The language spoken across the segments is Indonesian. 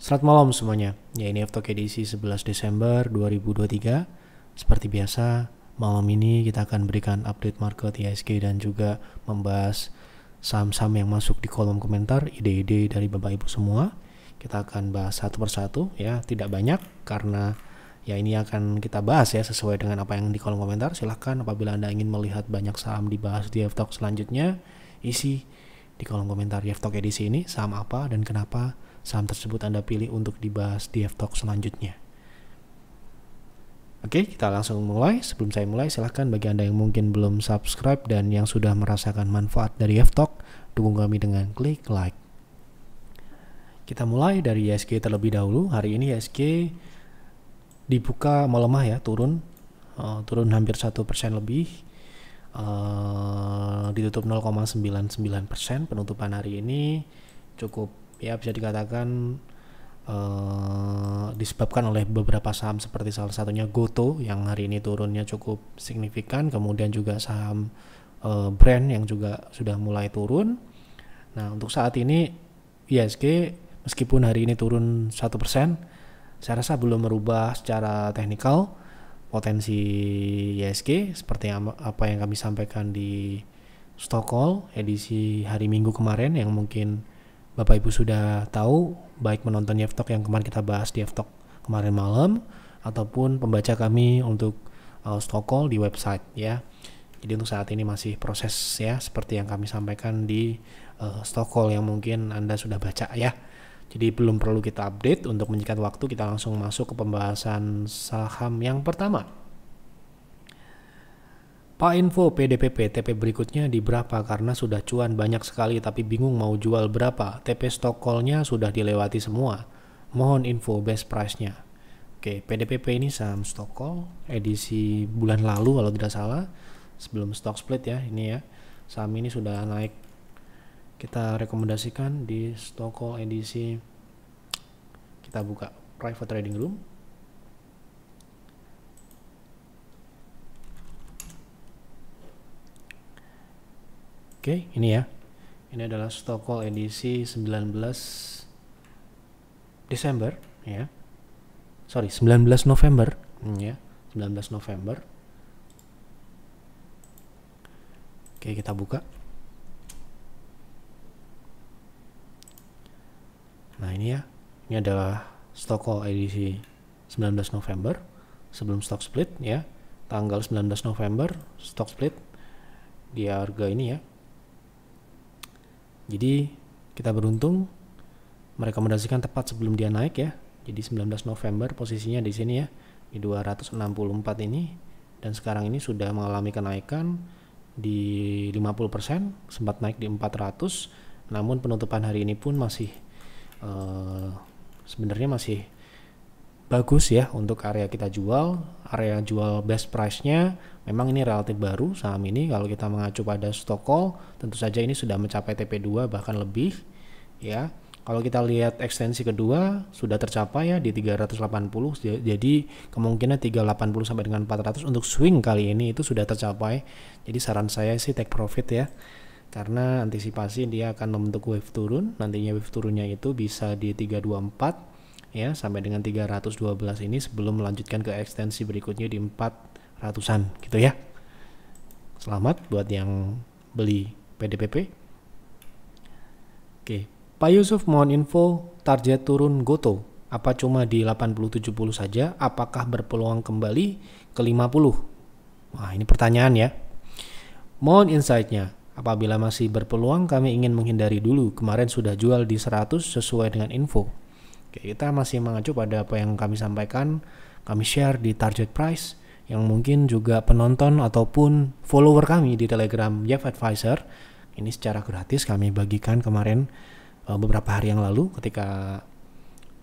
Selamat malam semuanya. Ya, ini F-Talk edisi 11 Desember 2023. Seperti biasa, malam ini kita akan berikan update market IHSG dan juga membahas saham-saham yang masuk di kolom komentar, ide-ide dari Bapak Ibu semua. Kita akan bahas satu persatu ya, tidak banyak karena ya ini akan kita bahas ya sesuai dengan apa yang di kolom komentar. Silahkan apabila Anda ingin melihat banyak saham dibahas di F-Talk selanjutnya, isi di kolom komentar di F-Talk edisi ini saham apa dan kenapa saham tersebut Anda pilih untuk dibahas di F-Talk selanjutnya. Oke, kita langsung mulai. Sebelum saya mulai, silahkan bagi Anda yang mungkin belum subscribe dan yang sudah merasakan manfaat dari F-Talk, dukung kami dengan klik like. Kita mulai dari IHSG terlebih dahulu. Hari ini IHSG dibuka melemah ya, turun hampir 1% lebih, ditutup 0,99%. Penutupan hari ini cukup ya bisa dikatakan disebabkan oleh beberapa saham seperti salah satunya Goto yang hari ini turunnya cukup signifikan, kemudian juga saham brand yang juga sudah mulai turun. Nah, untuk saat ini IHSG meskipun hari ini turun 1%, saya rasa belum merubah secara teknikal potensi IHSG seperti apa yang kami sampaikan di stock call edisi hari Minggu kemarin yang mungkin Bapak Ibu sudah tahu, baik menonton F-Talk yang kemarin kita bahas di F-Talk kemarin malam ataupun pembaca kami untuk stock call di website ya. Jadi untuk saat ini masih proses ya seperti yang kami sampaikan di stock call yang mungkin Anda sudah baca ya. Jadi belum perlu kita update. Untuk menyingkat waktu, kita langsung masuk ke pembahasan saham yang pertama. Pak Info PDPP TP berikutnya di berapa karena sudah cuan banyak sekali tapi bingung mau jual berapa. TP stock call-nya sudah dilewati semua. Mohon info best price-nya. Oke, PDPP ini saham stock call edisi bulan lalu kalau tidak salah, sebelum stock split ya ini ya. Saham ini sudah naik. Kita rekomendasikan di stock call edisi, kita buka private trading room. Oke, ini ya. Ini adalah stock call edisi 19 Desember ya. 19 November ya. 19 November. Oke, kita buka. Nah, ini ya. Ini adalah stock call edisi 19 November sebelum stock split ya. Tanggal 19 November stock split di harga ini ya. Jadi kita beruntung merekomendasikan tepat sebelum dia naik ya. Jadi 19 November posisinya di sini ya, di 264 ini, dan sekarang ini sudah mengalami kenaikan di 50%, sempat naik di 400, namun penutupan hari ini pun masih sebenarnya masih bagus ya untuk area kita jual. Area jual best price-nya memang ini relatif baru saham ini. Kalau kita mengacu pada stock call, tentu saja ini sudah mencapai TP2 bahkan lebih ya. Kalau kita lihat ekstensi kedua sudah tercapai ya di 380. Jadi kemungkinan 380 sampai dengan 400 untuk swing kali ini itu sudah tercapai. Jadi saran saya sih take profit ya. Karena antisipasi dia akan membentuk wave turun. Nantinya wave turunnya itu bisa di 324 ya sampai dengan 312 ini sebelum melanjutkan ke ekstensi berikutnya di 400-an gitu ya. Selamat buat yang beli PDPP. Oke, Pak Yusuf mohon info target turun Goto. Apa cuma di 80-70 saja? Apakah berpeluang kembali ke 50? Wah, ini pertanyaan ya. Mohon insight-nya. Apabila masih berpeluang, kami ingin menghindari dulu. Kemarin sudah jual di 100 sesuai dengan info. Oke, kita masih mengacu pada apa yang kami sampaikan, kami share di target price yang mungkin juga penonton ataupun follower kami di Telegram Jeff Advisor ini secara gratis kami bagikan kemarin beberapa hari yang lalu ketika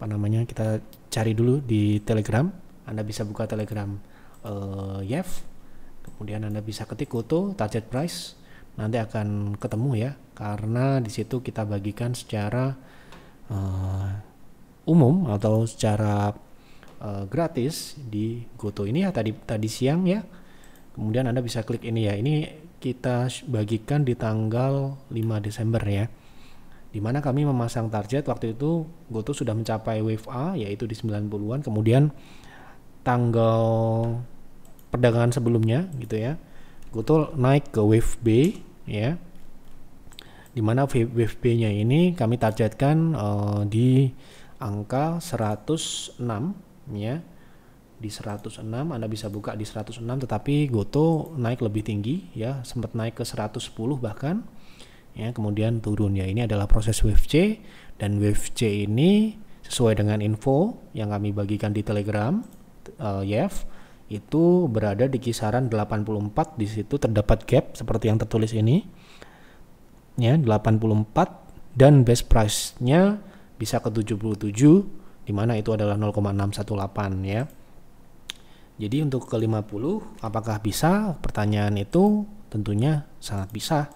kita cari dulu di Telegram. Anda bisa buka Telegram Jeff, kemudian Anda bisa ketik Goto target price, nanti akan ketemu ya, karena di situ kita bagikan secara umum atau secara gratis di Goto ini ya tadi siang ya. Kemudian Anda bisa klik ini ya. Ini kita bagikan di tanggal 5 Desember ya. Dimana kami memasang target waktu itu GoTo sudah mencapai wave A yaitu di 90-an, kemudian tanggal perdagangan sebelumnya gitu ya, GoTo naik ke wave B ya, dimana wave B-nya ini kami targetkan di angka 106 ya. Di 106 Anda bisa buka di 106, tetapi GoTo naik lebih tinggi ya, sempat naik ke 110 bahkan ya, kemudian turun ya. Ini adalah proses wave C, dan wave C ini sesuai dengan info yang kami bagikan di Telegram YEF itu berada di kisaran 84. Di situ terdapat gap seperti yang tertulis ini ya, 84, dan best price-nya bisa ke 77, dimana itu adalah 0,618 ya. Jadi untuk ke 50 apakah bisa? Pertanyaan itu tentunya sangat bisa.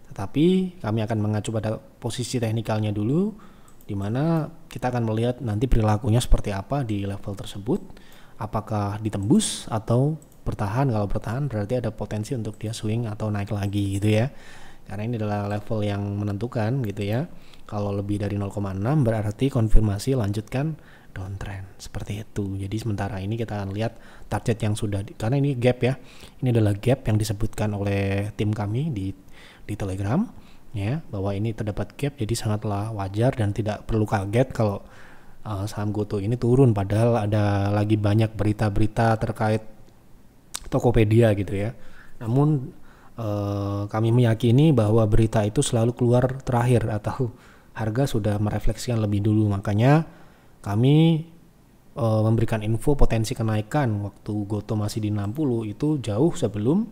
Tetapi kami akan mengacu pada posisi teknikalnya dulu, dimana kita akan melihat nanti perilakunya seperti apa di level tersebut. Apakah ditembus atau bertahan? Kalau bertahan berarti ada potensi untuk dia swing atau naik lagi gitu ya. Karena ini adalah level yang menentukan gitu ya. Kalau lebih dari 0,6 berarti konfirmasi lanjutkan downtrend seperti itu. Jadi sementara ini kita akan lihat target yang sudah karena ini gap ya. Ini adalah gap yang disebutkan oleh tim kami di Telegram ya, bahwa ini terdapat gap, jadi sangatlah wajar dan tidak perlu kaget kalau saham GoTo ini turun, padahal ada lagi banyak berita-berita terkait Tokopedia gitu ya. Namun kami meyakini bahwa berita itu selalu keluar terakhir atau harga sudah merefleksikan lebih dulu, makanya kami memberikan info potensi kenaikan waktu GoTo masih di 60 itu jauh sebelum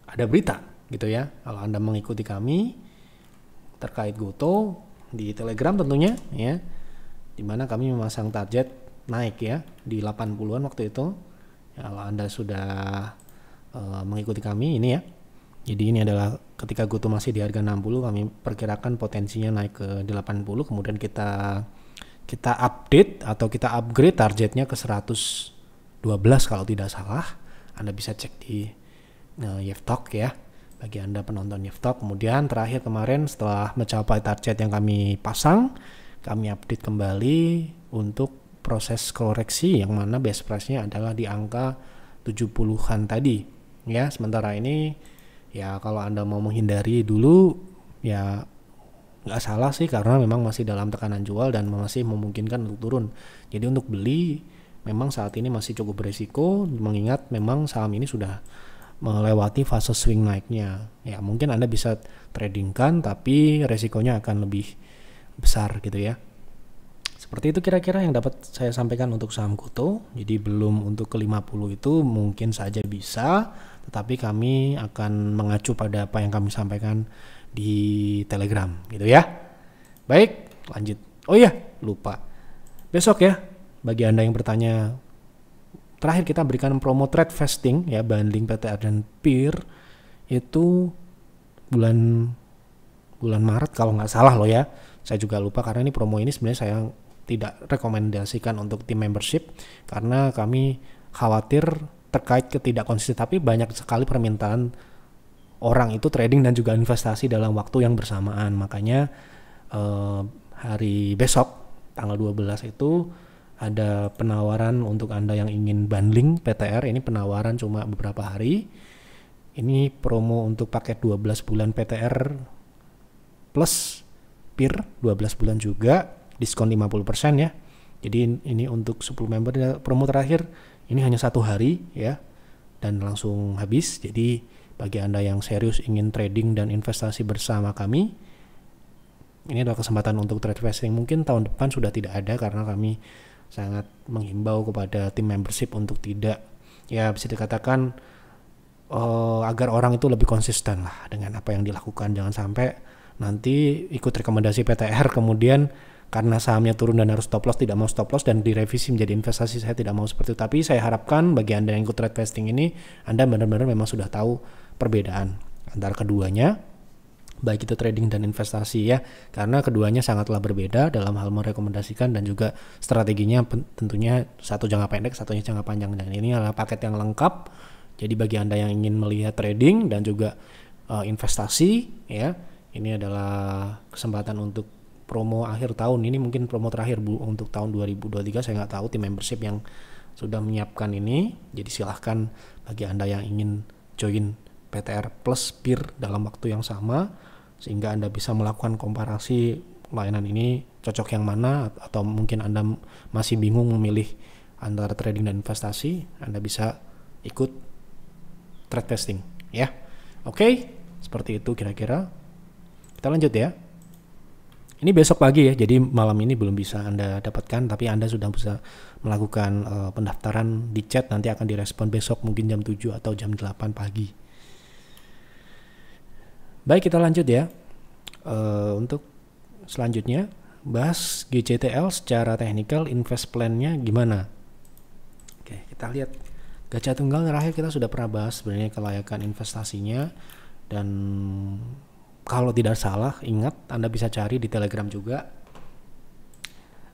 ada berita gitu ya. Kalau Anda mengikuti kami terkait GoTo di Telegram tentunya ya, dimana kami memasang target naik ya di 80-an waktu itu ya. Kalau Anda sudah mengikuti kami ini ya, jadi ini adalah ketika GoTo masih di harga 60, kami perkirakan potensinya naik ke 80, kemudian kita update atau kita upgrade targetnya ke 112 kalau tidak salah. Anda bisa cek di YEFTalk ya, bagi Anda penonton YEFTalk. Kemudian terakhir kemarin setelah mencapai target yang kami pasang, kami update kembali untuk proses koreksi yang mana best price-nya adalah di angka 70-an tadi ya. Sementara ini ya kalau Anda mau menghindari dulu ya nggak salah sih, karena memang masih dalam tekanan jual dan masih memungkinkan untuk turun. Jadi untuk beli memang saat ini masih cukup beresiko, mengingat memang saham ini sudah melewati fase swing naiknya. Ya mungkin Anda bisa tradingkan, tapi resikonya akan lebih besar gitu ya. Seperti itu kira-kira yang dapat saya sampaikan untuk saham GoTo. Jadi belum untuk ke 50 itu mungkin saja bisa, tetapi kami akan mengacu pada apa yang kami sampaikan di Telegram gitu ya. Baik, lanjut. Oh iya, lupa. Besok ya, bagi Anda yang bertanya, terakhir kita berikan promo trade vesting ya, banding PTR dan PIR itu bulan Maret kalau nggak salah loh ya. Saya juga lupa karena ini promo ini sebenarnya saya tidak rekomendasikan untuk tim membership karena kami khawatir terkait ketidakkonsisten, tapi banyak sekali permintaan orang itu trading dan juga investasi dalam waktu yang bersamaan. Makanya hari besok tanggal 12 itu ada penawaran untuk Anda yang ingin bundling PTR. Ini penawaran cuma beberapa hari. Ini promo untuk paket 12 bulan PTR plus PIR 12 bulan juga, diskon 50% ya. Jadi ini untuk 10 member, promo terakhir ini hanya 1 hari ya, dan langsung habis. Jadi bagi Anda yang serius ingin trading dan investasi bersama kami, ini adalah kesempatan untuk trade vesting. Mungkin tahun depan sudah tidak ada karena kami sangat menghimbau kepada tim membership untuk tidak, ya bisa dikatakan agar orang itu lebih konsisten lah dengan apa yang dilakukan. Jangan sampai nanti ikut rekomendasi PTR kemudian karena sahamnya turun dan harus stop loss, tidak mau stop loss dan direvisi menjadi investasi. Saya tidak mau seperti itu. Tapi saya harapkan bagi Anda yang ikut trade vesting ini, Anda benar-benar memang sudah tahu perbedaan antara keduanya, baik itu trading dan investasi ya, karena keduanya sangatlah berbeda dalam hal merekomendasikan dan juga strateginya. Tentunya satu jangka pendek, satunya jangka panjang, dan ini adalah paket yang lengkap. Jadi bagi Anda yang ingin melihat trading dan juga investasi ya. Ini adalah kesempatan untuk promo akhir tahun. Ini mungkin promo terakhir untuk tahun 2023. Saya nggak tahu tim membership yang sudah menyiapkan ini. Jadi silahkan bagi Anda yang ingin join PTR Plus PIR dalam waktu yang sama, sehingga Anda bisa melakukan komparasi layanan ini cocok yang mana, atau mungkin Anda masih bingung memilih antara trading dan investasi, Anda bisa ikut trade testing ya. Oke, seperti itu kira-kira. Kita lanjut ya. Ini besok pagi ya, jadi malam ini belum bisa Anda dapatkan, tapi Anda sudah bisa melakukan pendaftaran di chat, nanti akan direspon besok mungkin jam 7 atau jam 8 pagi. Baik, kita lanjut ya. Untuk selanjutnya, bahas GCTL secara teknikal, invest plan-nya gimana. Oke, kita lihat gacha tunggal terakhir kita sudah pernah bahas sebenarnya kelayakan investasinya, dan kalau tidak salah, ingat Anda bisa cari di Telegram juga.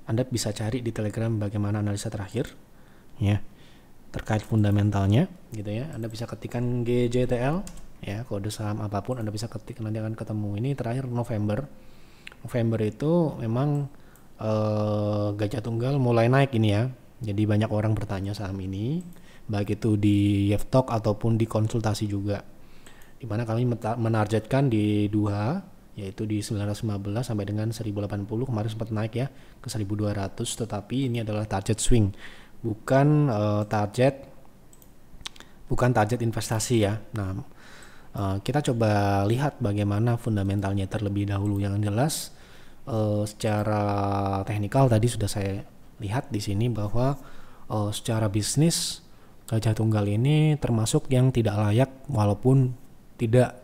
Anda bisa cari di Telegram bagaimana analisa terakhir ya terkait fundamentalnya gitu ya. Anda bisa ketikkan GJTL ya, kode saham apapun Anda bisa ketik, nanti akan ketemu. Ini terakhir November itu memang gacha tunggal mulai naik ini ya. Jadi banyak orang bertanya saham ini, baik itu di Yeftalk ataupun di konsultasi juga, dimana kami menargetkan di duha, yaitu di 915 sampai dengan 1080. Kemarin sempat naik ya ke 1200, tetapi ini adalah target swing, bukan target investasi ya. Nah, kita coba lihat bagaimana fundamentalnya terlebih dahulu. Yang jelas secara teknikal tadi sudah saya lihat di sini bahwa secara bisnis gacha tunggal ini termasuk yang tidak layak, walaupun tidak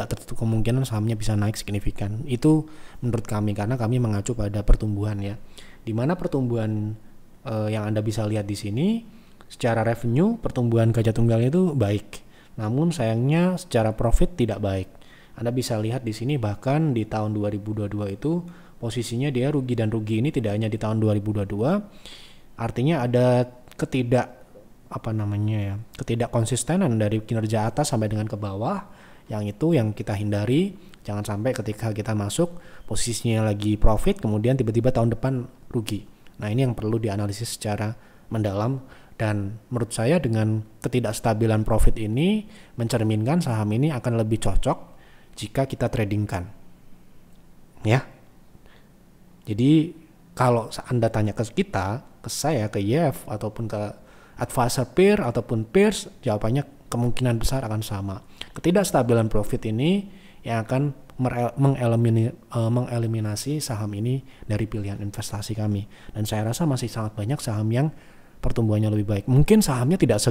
tertutup kemungkinan sahamnya bisa naik signifikan. Itu menurut kami, karena kami mengacu pada pertumbuhan ya. Dimana pertumbuhan yang Anda bisa lihat di sini, secara revenue pertumbuhan gacha tunggal itu baik. Namun sayangnya secara profit tidak baik. Anda bisa lihat di sini, bahkan di tahun 2022 itu posisinya dia rugi, dan rugi ini tidak hanya di tahun 2022. Artinya ada ketidak konsistenan dari kinerja atas sampai dengan ke bawah, yang itu yang kita hindari. Jangan sampai ketika kita masuk posisinya lagi profit, kemudian tiba-tiba tahun depan rugi. Nah, ini yang perlu dianalisis secara mendalam, dan menurut saya dengan ketidakstabilan profit ini mencerminkan saham ini akan lebih cocok jika kita tradingkan ya. Jadi kalau Anda tanya ke kita, ke saya, ke Yef, ataupun ke advisor peer ataupun peers, jawabannya kemungkinan besar akan sama. Ketidakstabilan profit ini yang akan mengeliminasi saham ini dari pilihan investasi kami. Dan saya rasa masih sangat banyak saham yang pertumbuhannya lebih baik. Mungkin sahamnya tidak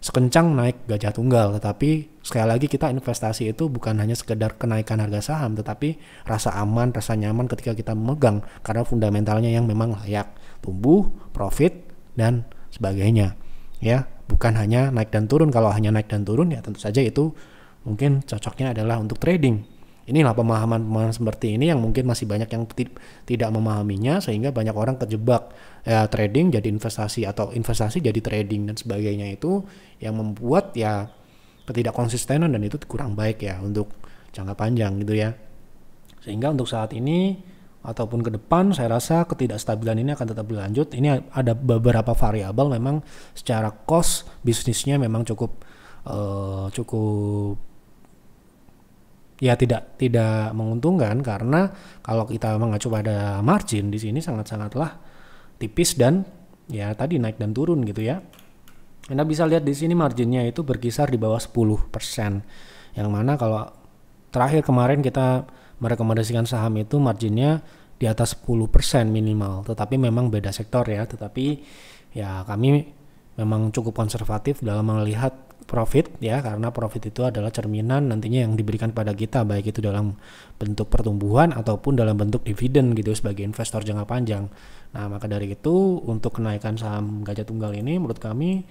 sekencang naik gacha tunggal, tetapi sekali lagi kita investasi itu bukan hanya sekedar kenaikan harga saham, tetapi rasa aman, rasa nyaman ketika kita memegang, karena fundamentalnya yang memang layak, tumbuh, profit, dan sebagainya ya. Bukan hanya naik dan turun. Kalau hanya naik dan turun ya tentu saja itu mungkin cocoknya adalah untuk trading. Inilah pemahaman seperti ini yang mungkin masih banyak yang tidak memahaminya, sehingga banyak orang kejebak ya, trading jadi investasi atau investasi jadi trading dan sebagainya, itu yang membuat ya ketidakkonsistenan, dan itu kurang baik ya untuk jangka panjang gitu ya. Sehingga untuk saat ini ataupun ke depan saya rasa ketidakstabilan ini akan tetap berlanjut. Ini ada beberapa variabel memang secara cost bisnisnya memang cukup ya tidak menguntungkan, karena kalau kita mengacu pada margin di sini sangatlah tipis, dan ya tadi naik dan turun gitu ya. Anda bisa lihat di sini marginnya itu berkisar di bawah 10%, yang mana kalau terakhir kemarin kita merekomendasikan saham itu marginnya di atas 10% minimal, tetapi memang beda sektor ya. Tetapi ya kami memang cukup konservatif dalam melihat profit ya, karena profit itu adalah cerminan nantinya yang diberikan pada kita, baik itu dalam bentuk pertumbuhan ataupun dalam bentuk dividen gitu sebagai investor jangka panjang. Nah, maka dari itu untuk kenaikan saham gacha tunggal ini menurut kami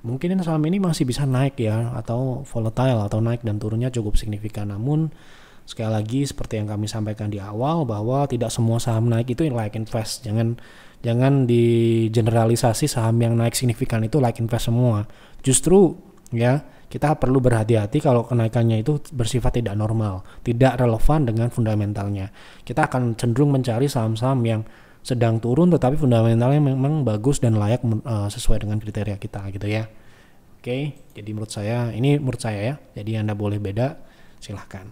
mungkin saham ini masih bisa naik ya, atau volatile atau naik dan turunnya cukup signifikan. Namun sekali lagi seperti yang kami sampaikan di awal, bahwa tidak semua saham naik itu like invest. Jangan di generalisasi saham yang naik signifikan itu like invest semua. Justru ya kita perlu berhati-hati kalau kenaikannya itu bersifat tidak normal, tidak relevan dengan fundamentalnya. Kita akan cenderung mencari saham-saham yang sedang turun tetapi fundamentalnya memang bagus dan layak sesuai dengan kriteria kita gitu ya. Oke, jadi menurut saya ya. Jadi Anda boleh beda, silahkan.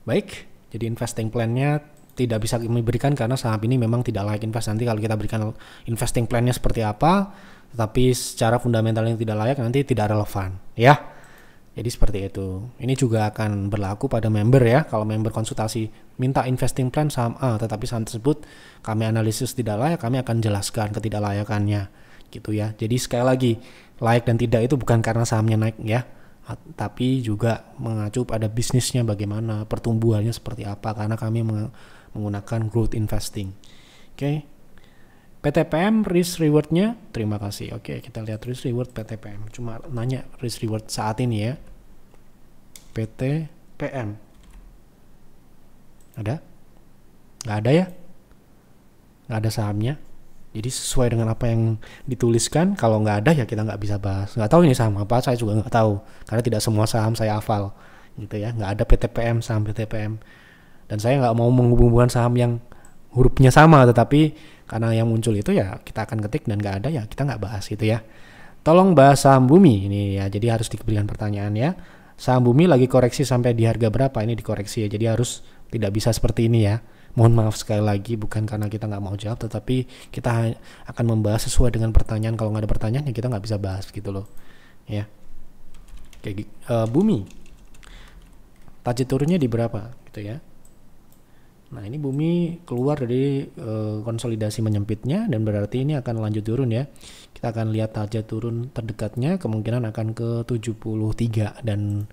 Baik, jadi investing plan-nya tidak bisa kami berikan karena saham ini memang tidak layak invest. Nanti kalau kita berikan investing plan-nya seperti apa, tetapi secara fundamental yang tidak layak nanti tidak relevan ya. Jadi seperti itu. Ini juga akan berlaku pada member ya. Kalau member konsultasi minta investing plan saham A tetapi saham tersebut kami analisis tidak layak, kami akan jelaskan ketidaklayakannya gitu ya. Jadi sekali lagi, layak dan tidak itu bukan karena sahamnya naik ya, tapi juga mengacu pada bisnisnya bagaimana, pertumbuhannya seperti apa, karena kami menggunakan growth investing. Oke. PTPM risk reward-nya terima kasih. Oke, kita lihat risk reward PTPM. Cuma nanya risk reward saat ini ya. PTPM. Ada? Nggak ada ya? Nggak ada sahamnya. Jadi sesuai dengan apa yang dituliskan. Kalau nggak ada ya kita nggak bisa bahas. Nggak tahu ini saham apa, saya juga nggak tahu. Karena tidak semua saham saya hafal. Gitu ya. Nggak ada PTPM, saham PTPM. Dan saya nggak mau menghubungkan saham yang hurufnya sama, tetapi karena yang muncul itu ya kita akan ketik dan nggak ada ya kita nggak bahas gitu ya. Tolong bahas saham Bumi ini ya, jadi harus diberikan pertanyaan ya. Saham Bumi lagi koreksi sampai di harga berapa, ini dikoreksi ya, jadi harus tidak bisa seperti ini ya. Mohon maaf sekali lagi, bukan karena kita nggak mau jawab, tetapi kita akan membahas sesuai dengan pertanyaan. Kalau nggak ada pertanyaan ya kita nggak bisa bahas gitu loh ya. Kayak Bumi target turunnya di berapa gitu ya. Nah ini Bumi keluar dari konsolidasi menyempitnya dan berarti ini akan lanjut turun ya. Kita akan lihat target turun terdekatnya kemungkinan akan ke 73 dan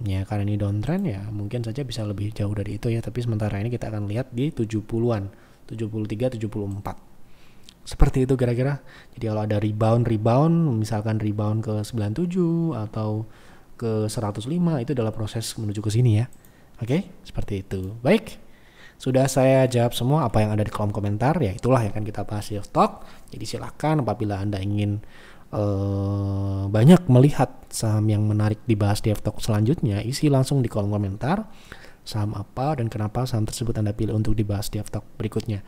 ya karena ini downtrend ya mungkin saja bisa lebih jauh dari itu ya. Tapi sementara ini kita akan lihat di 70-an, 73, 74. Seperti itu kira-kira. Jadi kalau ada rebound misalkan rebound ke 97 atau ke 105 itu adalah proses menuju ke sini ya. Oke, seperti itu. Baik. Sudah saya jawab semua apa yang ada di kolom komentar, ya itulah yang akan kita bahas di stock. Jadi silahkan apabila Anda ingin banyak melihat saham yang menarik dibahas di stock selanjutnya, isi langsung di kolom komentar saham apa dan kenapa saham tersebut Anda pilih untuk dibahas di stock berikutnya.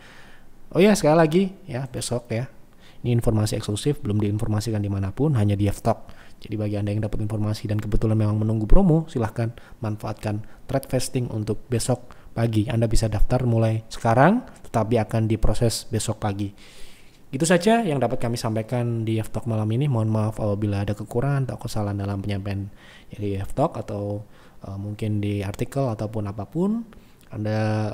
Oh ya, sekali lagi ya, besok ya. Ini informasi eksklusif, belum diinformasikan dimanapun, hanya di stock. Jadi bagi Anda yang dapat informasi dan kebetulan memang menunggu promo, silahkan manfaatkan trade vesting untuk besok pagi. Anda bisa daftar mulai sekarang, tetapi akan diproses besok pagi. Itu saja yang dapat kami sampaikan di F-Talk malam ini. Mohon maaf apabila ada kekurangan atau kesalahan dalam penyampaian di F-Talk atau mungkin di artikel ataupun apapun. Anda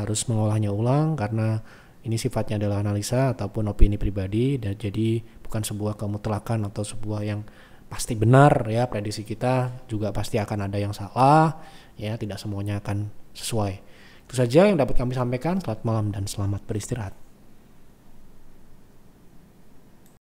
harus mengolahnya ulang karena ini sifatnya adalah analisa ataupun opini pribadi, dan jadi bukan sebuah kemutlakan atau sebuah yang pasti benar ya. Prediksi kita juga pasti akan ada yang salah ya, tidak semuanya akan sesuai. Itu saja yang dapat kami sampaikan. Selamat malam dan selamat beristirahat.